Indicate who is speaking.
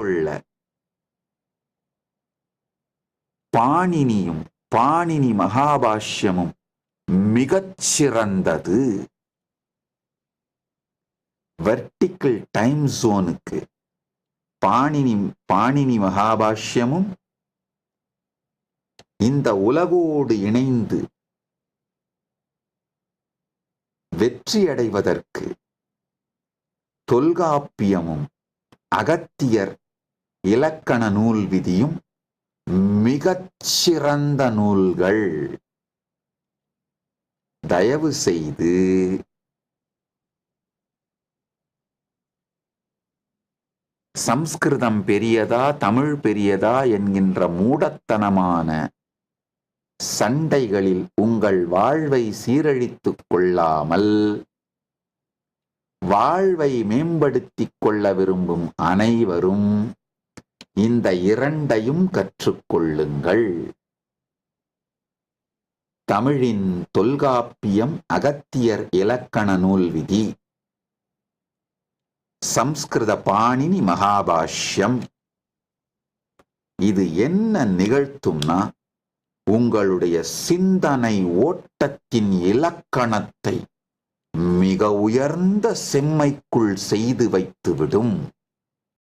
Speaker 1: கொள்ள பாணினியும் Panini மகாபாஷ்யமும் மிகச்சிறந்தது. Vertical time ஜோனுக்கு பாணினி மகாபாஷ்யமும் இந்த உலகோடு இணைந்து வெற்றியடைவதற்கு தொல்காப்பியமும் அகத்தியர் இலக்கண நூல் விதியும் மிகச்சிறந்த நூல்கள். தயவு செய்து சம்ஸ்கிருதம் பெரியதா தமிழ் பெரியதா என்கின்ற மூடத்தனமான சண்டைகளில் உங்கள் வாழ்வை சீரழித்துக் கொள்ளாமல் வாழ்வை மேம்படுத்திக் கொள்ள விரும்பும் அனைவரும் இந்த இரண்டையும் கற்றுக்கொள்ளுங்கள். தமிழின் தொல்காப்பியம் அகத்தியர் இலக்கண நூல் விதி, சம்ஸ்கிருத பாணினி மகாபாஷ்யம். இது என்ன நிகழ்த்தும்னா, உங்களுடைய சிந்தனை ஓட்டத்தின் இலக்கணத்தை மிக உயர்ந்த செம்மைக்குள் செய்து வைத்துவிடும்.